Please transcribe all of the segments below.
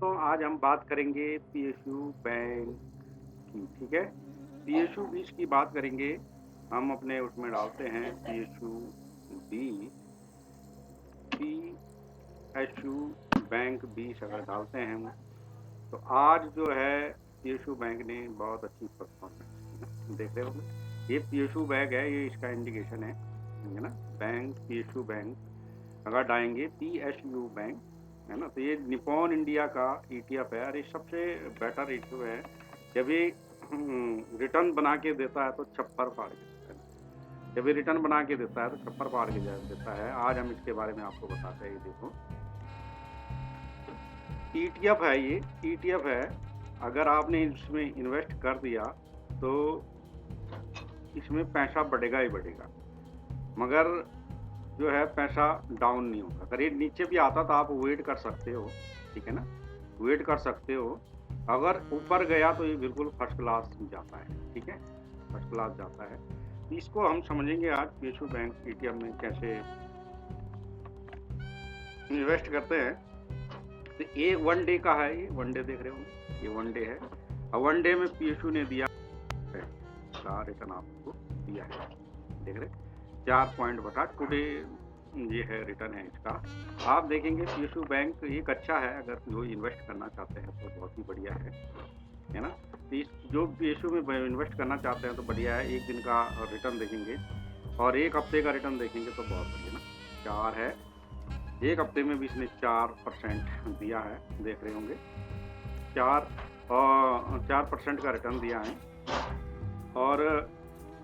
तो आज हम बात करेंगे पीएसयू बैंक की। ठीक है, पीएसयू 20 की बात करेंगे। हम अपने उसमें डालते हैं पीएसयू 20, पीएसयू बैंक 20 अगर डालते हैं हम, तो आज जो है पीएसयू बैंक ने बहुत अच्छी परफॉर्मेंस देख रहे होंगे। ये पीएसयू बैंक है, ये इसका इंडिकेशन है ना। बैंक पीएसयू बैंक अगर डालेंगे पीएसयू बैंक, है ना, तो ये निपॉन इंडिया का ईटीएफ है और ये सबसे बेटर ईटीएफ है। जब ये रिटर्न बना के देता है तो छप्पर फाड़ के देता है। जब ये रिटर्न बना के देता है तो छप्पर फाड़ के देता है। आज हम इसके बारे में आपको बताते हैं। ये देखो, ईटीएफ है, ये ईटीएफ है। अगर आपने इसमें इन्वेस्ट कर दिया तो इसमें पैसा बढ़ेगा ही बढ़ेगा, मगर जो है पैसा डाउन नहीं होगा। अगर ये नीचे भी आता तो आप वेट कर सकते हो, ठीक है ना, वेट कर सकते हो। अगर ऊपर गया तो ये बिल्कुल फर्स्ट क्लास जाता है, ठीक है, फर्स्ट क्लास जाता है। तो इसको हम समझेंगे आज पीएसयू बैंक ईटीएफ में कैसे इन्वेस्ट करते हैं। तो ये 1 डे का है, ये 1 डे देख रहे हो, ये 1 डे है। और 1 डे में पीएसयू ने दिया है का रिटर्न आपको दिया है, देख रहे 4 पॉइंट बटा टुडे ये है रिटर्न है इसका। आप देखेंगे पीएसयू बैंक एक अच्छा है, अगर जो इन्वेस्ट करना चाहते हैं तो बहुत ही बढ़िया है ना। तो इस जो पीएसयू में इन्वेस्ट करना चाहते हैं तो बढ़िया है। एक दिन का रिटर्न देखेंगे और एक हफ्ते का रिटर्न देखेंगे तो बहुत बढ़िया ना। 4 है, एक हफ्ते में भी इसने 4% दिया है, देख रहे होंगे 4% का रिटर्न दिया है। और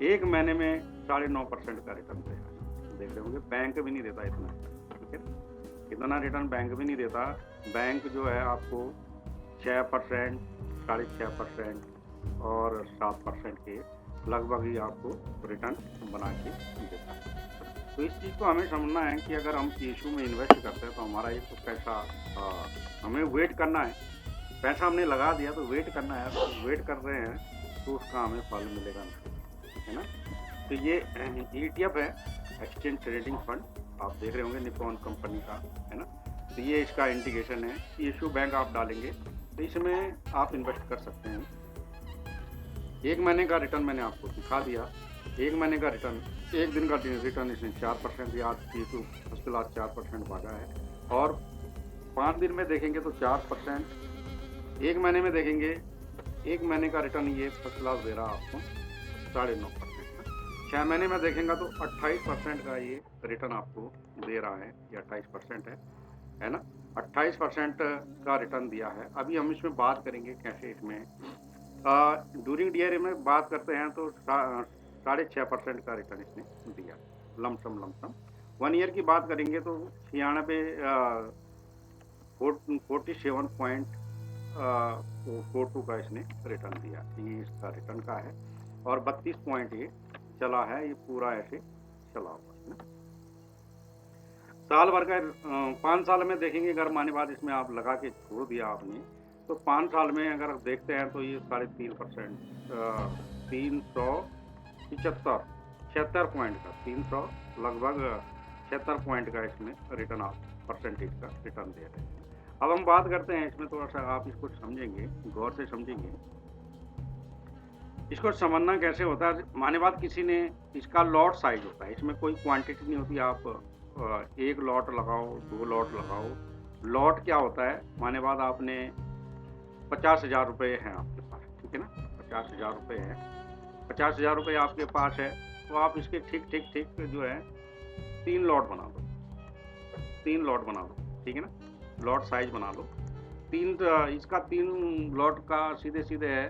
एक महीने में 9.5% का रिटर्न दिया है, देख रहे होंगे। बैंक भी नहीं देता इतना, ठीक है, इतना रिटर्न बैंक भी नहीं देता। बैंक जो है आपको 6%, 6.5% और 7% के लगभग ही आपको रिटर्न बना के देता है। तो इस चीज़ को हमें समझना है कि अगर हम पीएसयू में इन्वेस्ट करते हैं तो हमारा एक तो पैसा हमें वेट करना है। पैसा हमने लगा दिया तो वेट करना है, तो वेट कर रहे हैं तो उसका हमें फल मिलेगा, है ना। तो ये ईटीएफ है, एक्सचेंज ट्रेडिंग फंड, आप देख रहे होंगे निपॉन कंपनी का, है ना। तो ये इसका इंडिकेशन है। पीएसयू बैंक आप डालेंगे तो इसमें आप इन्वेस्ट कर सकते हैं। एक महीने का रिटर्न मैंने आपको दिखा दिया। एक महीने का रिटर्न, एक दिन का रिटर्न इसने 4% दिया। पीएसयू फर्स्ट क्लास 4% भागा है। और 5 दिन में देखेंगे तो 4%, एक महीने में देखेंगे, एक महीने का रिटर्न ये फर्स्ट क्लास दे रहा आपको 9.5%। 6 महीने में देखेंगे तो 28% का ये रिटर्न आपको दे रहा है, ये 28% है ना। 28% का रिटर्न दिया है। अभी हम इसमें बात करेंगे कैसे इसमें ड्यूरिंग ईयर में बात करते हैं तो 6.5% का रिटर्न इसने दिया, लमसम 1 ईयर की बात करेंगे तो 47.42 का इसने रिटर्न दिया, ये इसका रिटर्न का है। और 32 पॉइंट ये चला है, ये पूरा ऐसे चला हुआ है ना। साल भर का 5 साल में देखेंगे, अगर माने बाद इसमें आप लगा के छोड़ दिया आपने तो 5 साल में अगर देखते हैं तो ये 3.5%, 76 पॉइंट का, 300 लगभग 76 पॉइंट का इसमें रिटर्न आप परसेंटेज का रिटर्न दे रहे हैं। अब हम बात करते हैं इसमें, थोड़ा सा आप इसको समझेंगे, गौर से समझेंगे। इसको समझना कैसे होता है, माने बात किसी ने, इसका लॉट साइज होता है, इसमें कोई क्वांटिटी नहीं होती। आप एक लॉट लगाओ, 2 लॉट लगाओ। लॉट क्या होता है, माने बाद आपने 50,000 रुपये हैं आपके पास, ठीक है ना, 50,000 रुपये है, 50,000 रुपये आपके पास है, तो आप इसके ठीक जो है 3 लॉट बना दो, 3 लॉट बना दो, ठीक है ना, लॉट साइज बना लो 3। इसका 3 लॉट का सीधे है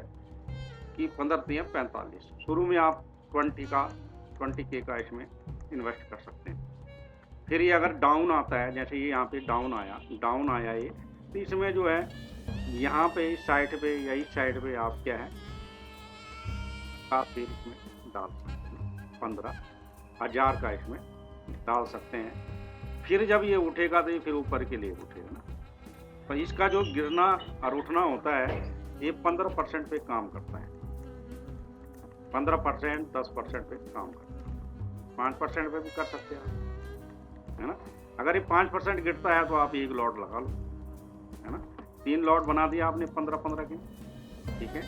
कि 15×3=45। शुरू में आप 20K का इसमें इन्वेस्ट कर सकते हैं। फिर ये अगर डाउन आता है, जैसे ये यहाँ पे डाउन आया ये, तो इसमें जो है यहाँ पे इस साइड पे या इस साइड पे आप क्या है, आप फिर इसमें डाल सकते हैं, 15,000 का इसमें डाल सकते हैं। फिर जब ये उठेगा तो ये फिर ऊपर के लिए उठेगा ना। तो इसका जो गिरना और उठना होता है ये 15% पे काम करता है, 15%, 10% पे काम करता है। 5% पे भी कर सकते हैं, है ना। अगर ये 5% गिरता है तो आप एक लॉट लगा लो, है ना। 3 लॉट बना दिया आपने 15-15 के, ठीक है।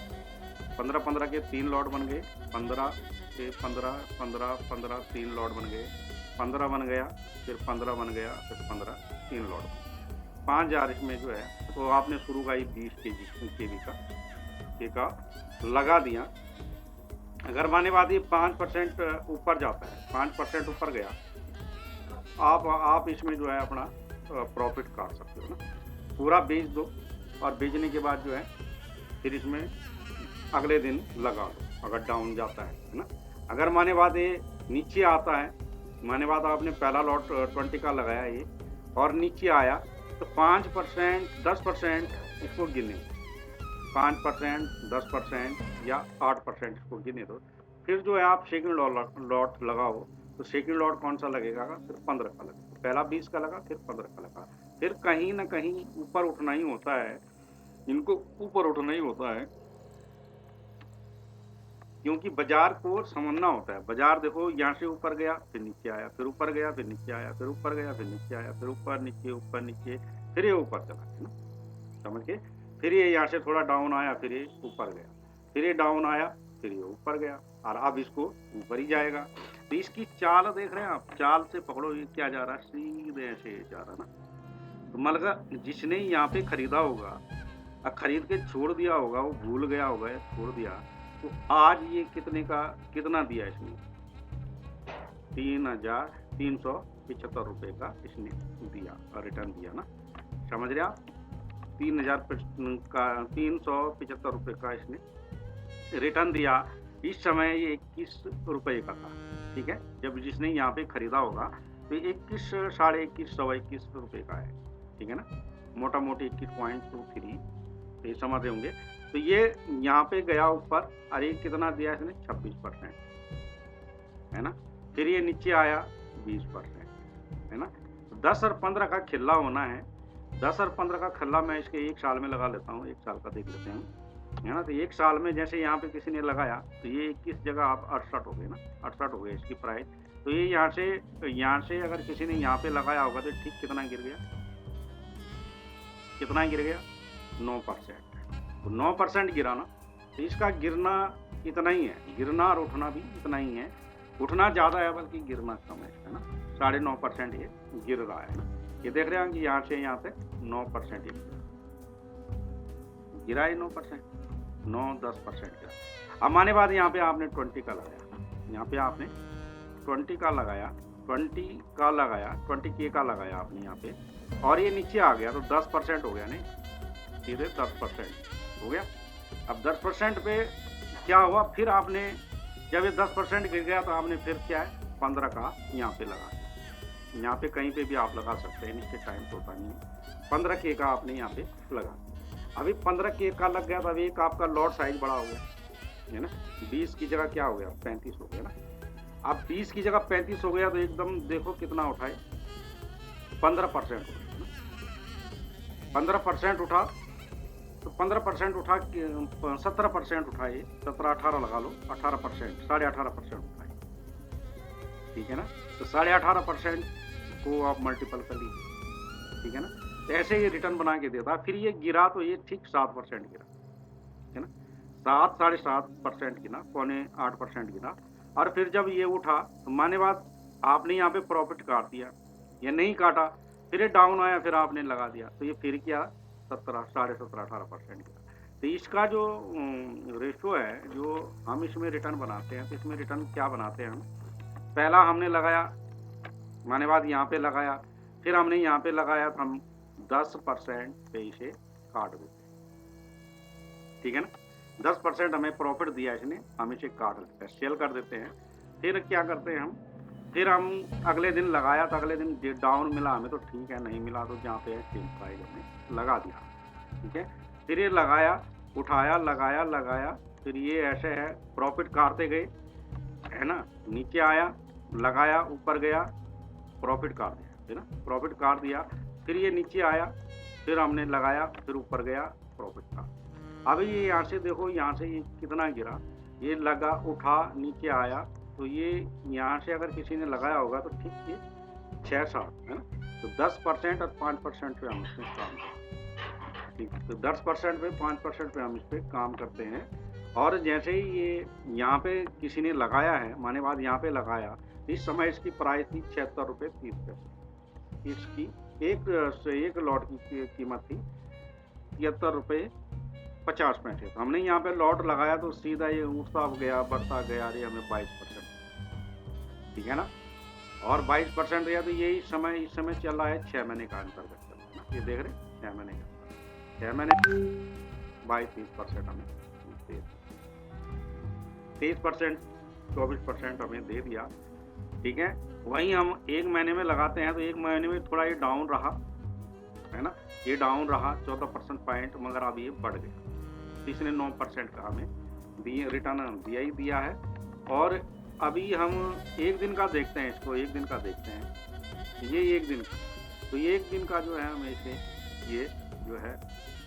15-15 के 3 लॉट बन गए, 15 के 15 3 लॉट बन गए, 15 बन गया, फिर 15 बन गया, फिर 15 3 लॉट, 5000 इसमें जो है तो आपने शुरू का ही 20 के का लगा दिया। अगर माने बात ये 5% ऊपर जाता है, 5% ऊपर गया, आप इसमें जो है अपना प्रॉफिट काट सकते हो ना, पूरा बेच दो और बेचने के बाद जो है फिर इसमें अगले दिन लगा लो अगर डाउन जाता है ना। अगर माने बात ये नीचे आता है, माने बात आपने पहला लॉट 20 का लगाया ये और नीचे आया तो 5% 10% इसको गिने, 5% 10% या 8% इसको गिने दो। फिर जो है आप सेकंड लॉट लगाओ तो सेकंड लॉट कौन सा लगेगा, फिर 15 का लगेगा, पहला 20 का लगा, फिर 15 का लगा। फिर कहीं ना कहीं ऊपर उठना ही होता है, इनको ऊपर उठना ही होता है, क्योंकि बाजार को समझना होता है। बाजार देखो यहाँ से ऊपर गया, फिर नीचे आया, फिर ऊपर गया, फिर नीचे आया, फिर ऊपर गया, फिर नीचे आया, फिर ऊपर नीचे, फिर ये ऊपर चला है ना, समझ के। फिर ये यहाँ से थोड़ा डाउन आया, फिर ये ऊपर गया, फिर ये डाउन आया, फिर ये ऊपर गया, और अब इसको ऊपर ही जाएगा। तो इसकी चाल देख रहे हैं आप, चाल से पकड़ो ये क्या जा रहा है, सीधे ऐसे जा रहा है ना। तो मतलब जिसने यहाँ पे खरीदा होगा, खरीद के छोड़ दिया होगा, वो भूल गया होगा, छोड़ दिया, तो आज ये कितना दिया इसने, 3,375 रुपये का इसने दिया, रिटर्न दिया ना, समझ रहे आप। 3,375 रुपये का इसने रिटर्न दिया। इस समय ये 21 रुपये का था, ठीक है। जब जिसने यहाँ पे खरीदा होगा तो 21 साढ़े 21 सवा 21 रुपये का है, ठीक है ना, मोटा मोटी 21.23, तो ये समझ रहे होंगे। तो ये यहाँ पे गया ऊपर, अरे कितना दिया इसने, 26% है ना। फिर ये नीचे आया 20% है ना। 10 और 15 का खिल्ला होना है, 10 और 15 का खिल्ला मैं इसके 1 साल में लगा लेता हूँ, 1 साल का देख लेते हैं, है ना। तो 1 साल में जैसे यहाँ पे किसी ने लगाया तो ये 21 जगह आप 68 हो गए ना, 68 हो गए इसकी प्राइस। तो ये यहाँ से अगर किसी ने यहाँ पे लगाया होगा तो ठीक कितना गिर गया, 9%। तो 9% गिरा ना, तो इसका गिरना इतना ही है, गिरना और उठना भी इतना ही है। उठना ज़्यादा है बल्कि गिरना कम है ना, 9.5% ये गिर रहा है ना। ये देख रहे हैं कि यहाँ से यहाँ पे 9% ये गिरा है, 9%, 9-10% गिरा। अब माने बाद यहाँ पे आपने 20 का लगाया, यहाँ पे आपने 20 का लगाया, 20 का लगाया, 20K का लगाया आपने यहाँ पे, और ये नीचे आ गया तो 10% हो गया, नहीं सीधे 10% हो गया। अब 10% पे क्या हुआ, फिर आपने जब ये 10% गिर गया तो आपने फिर क्या है 15 का यहाँ पे लगा, यहाँ पे कहीं पे भी आप लगा सकते हैं, इसके टाइम तो होता नहीं है। 15K का आपने यहाँ पे लगा, अभी 15K का लग गया तो अभी एक आपका लॉट साइज बड़ा हो गया है ना, 20 की जगह क्या हो गया 35 हो गया ना। अब 20 की जगह 35 हो गया तो एकदम देखो कितना उठाए, 15% उठा, 15% उठा, तो 15% उठा, 17% उठाए, 17-18 लगा लो, 18%, 18.5% उठाए, ठीक है ना। तो 18.5% को आप मल्टीपल कर लीजिए, ठीक है ना। तो ऐसे ये रिटर्न बना के देता। फिर ये गिरा तो ये ठीक 7% गिरा है ना, 7 साढ़े 7% गिरा, 7.25-8% गिरा। और फिर जब ये उठा तो माने बात आपने यहाँ पे प्रॉफिट काट दिया, ये नहीं काटा, फिर ये डाउन आया, फिर आपने लगा दिया, तो ये फिर क्या 17 साढ़े 17-18% गिरा। तो इसका जो रेशो है, जो हम इसमें रिटर्न बनाते हैं, तो इसमें रिटर्न क्या बनाते हैं हम, पहला हमने लगाया, माने बाद यहाँ पे लगाया, फिर हमने यहाँ पे लगाया, तो हम 10% पे इसे काट देते हैं, ठीक है ना। 10% हमें प्रॉफिट दिया इसने, हम इसे काट देते हैं, सेल कर देते हैं। फिर क्या करते हैं हम, फिर हम अगले दिन लगाया तो अगले दिन डाउन मिला हमें तो ठीक है, नहीं मिला तो जहाँ पे सेल प्राइस हमने लगा दिया, ठीक है। फिर ये लगाया, उठाया, लगाया, फिर ये ऐसे है, प्रॉफिट काटते गए है ना, नीचे आया, लगाया, ऊपर गया, प्रॉफिट काट दिया है ना, प्रॉफिट काट दिया, फिर ये नीचे आया, फिर हमने लगाया, फिर ऊपर गया, प्रॉफिट काट। अभी ये यहाँ से देखो, यहाँ से ये कितना गिरा, ये लगा, उठा, नीचे आया, तो ये यहाँ से अगर किसी ने लगाया होगा तो ठीक ये 6-7 है ना। तो 10% और 5% पे हम इसमें काम करें, ठीक, तो 10% पे 5% पे हम इस पे काम करते हैं। और जैसे ही ये यहाँ पे किसी ने लगाया है, माने बाद यहाँ पे लगाया, इस समय इसकी प्राइस थी ₹76.30। इसकी एक लॉट की कीमत थी ₹73.50। तो हमने यहाँ पे लॉट लगाया तो सीधा ये उठता गया, बढ़ता गया, अरे हमें 22%, ठीक है ना? और 22% दिया तो यही समय इस समय चल रहा है 6 महीने का अंतर्गत चल रहा है ना, ये देख रहे हैं 6 महीने का, 6 महीने 22-30% हमें दे, 23%, 24% हमें दे दिया, ठीक है। वहीं हम 1 महीने में लगाते हैं तो 1 महीने में थोड़ा ये डाउन रहा, है ना, ये डाउन रहा 14% पॉइंट, मगर अब ये बढ़ गया। तो इसने 9% का हमें रिटर्न दिया ही दिया है। और अभी हम 1 दिन का देखते हैं, इसको 1 दिन का देखते हैं, ये 1 दिन, तो ये 1 दिन का जो है हमें इसे ये जो है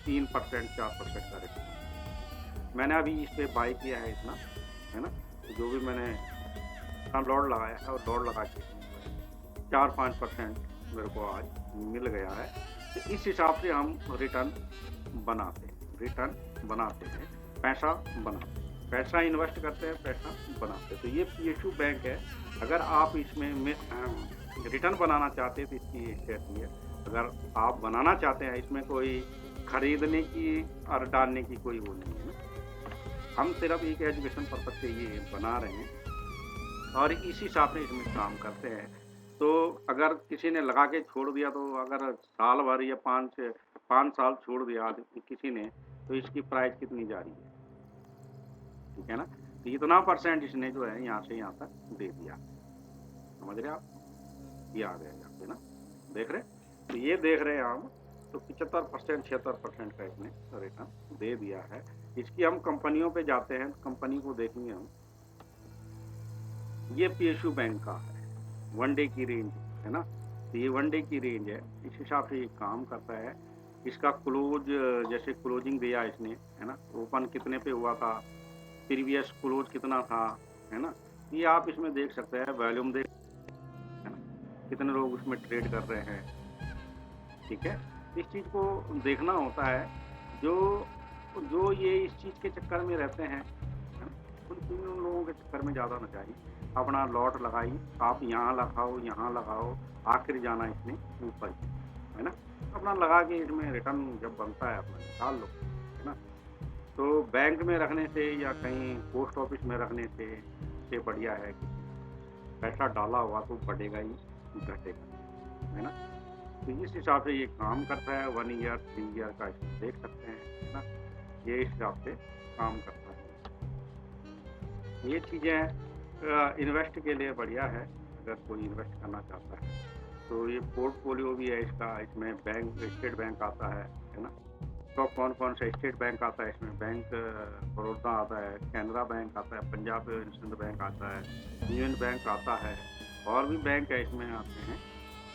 3% 4% का रिटर्न मैंने अभी इस पे बाई किया है इतना, है ना। तो जो भी मैंने लॉट लगाया है और लॉट लगा के 4-5% मेरे को आज मिल गया है। तो इस हिसाब से हम रिटर्न बनाते हैं, पैसा बनाते हैं, पैसा इन्वेस्ट करते हैं, पैसा बनाते हैं। तो ये PSU बैंक है। अगर आप इसमें रिटर्न बनाना चाहते हैं तो इसकी स्टेप है। अगर आप बनाना चाहते हैं, इसमें कोई खरीदने की और डालने की कोई वो नहीं है ना, हम सिर्फ एक एजुकेशन पर्पज से ये बना रहे हैं और इस हिसाब से इसमें काम करते हैं। तो अगर किसी ने लगा के छोड़ दिया, तो अगर साल भर या 5 साल छोड़ दिया किसी ने, तो इसकी प्राइस कितनी जा रही है, ठीक है ना। तो इतना % इसने जो है यहाँ से यहाँ तक दे दिया, समझ रहे आप, ये आ गया यहाँ पे ना, देख रहे, तो ये देख रहे हैं हम, तो 75% 76% का इसने रिटर्न दे दिया है। इसकी हम कंपनियों पे जाते हैं, कंपनी को देखेंगे हम, ये PSU बैंक का है, 1 डे की रेंज है ना, तो ये 1 डे की रेंज है, इस हिसाब से ये काम करता है। इसका क्लोज, जैसे क्लोजिंग दिया इसने, है ना, ओपन कितने पे हुआ था, प्रीवियस क्लोज कितना था, है ना, ये आप इसमें देख सकते हैं, वॉल्यूम देख, है ना, कितने लोग उसमें ट्रेड कर रहे हैं, ठीक है। इस चीज़ को देखना होता है, जो ये इस चीज़ के चक्कर में रहते हैं, है ना, उन लोगों के चक्कर में ज़्यादा न जाइए, अपना लॉट लगाइए, आप यहाँ लगाओ, आखिर जाना इसमें ऊपर, है ना, अपना लगा के इसमें रिटर्न जब बनता है अपना निकाल लो, है ना। तो बैंक में रखने से या कहीं पोस्ट ऑफिस में रखने से बढ़िया है कि पैसा डाला हुआ तो बढ़ेगा ही घटेगा, है ना। तो इस हिसाब से ये काम करता है, 1 ईयर 3 ईयर का इसमें देख सकते हैं, है ना, ये इस हिसाब से काम करता है। ये चीज़ें इन्वेस्ट के लिए बढ़िया है, अगर कोई इन्वेस्ट करना चाहता है तो ये पोर्टफोलियो भी है इसका, इसमें बैंक, स्टेट बैंक आता है ना, तो कौन सा स्टेट बैंक आता है इसमें, बैंक बड़ौदा आता है, कैनरा बैंक आता है, पंजाब नेशनल बैंक आता है, यूनियन बैंक आता है, और भी बैंक है इसमें आते हैं।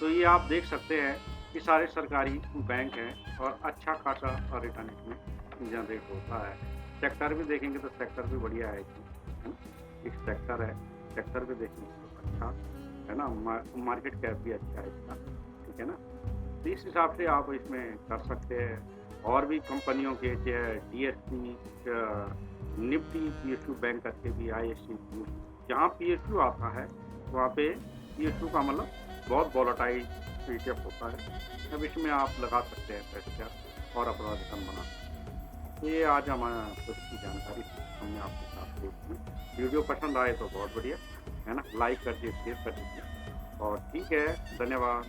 तो ये आप देख सकते हैं कि सारे सरकारी बैंक हैं और अच्छा खासा रिटर्न इसमें जनरेट होता है। सेक्टर भी देखेंगे तो सेक्टर भी बढ़िया है इसमें, है ना, एक सेक्टर है, सेक्टर भी देखेंगे तो अच्छा है ना, मार्केट कैप भी अच्छा है इसका, ठीक है ना। तो इस हिसाब से आप इसमें कर सकते हैं। और भी कंपनियों के DSP, निफ्टी, PSU बैंक करके भी, ISE, जहाँ PSU आता है वहाँ पे PSU का मतलब बहुत वॉलेटाइल ETF होता है, अब इसमें आप लगा सकते हैं पैसे और अपना रिटर्न बना सकते हैं। ये आज हमारा खुद की जानकारी हमने आपके साथ शेयर की। वीडियो पसंद आए तो बहुत बढ़िया, है ना, लाइक कर दीजिए, शेयर कर दीजिए, और ठीक है, धन्यवाद।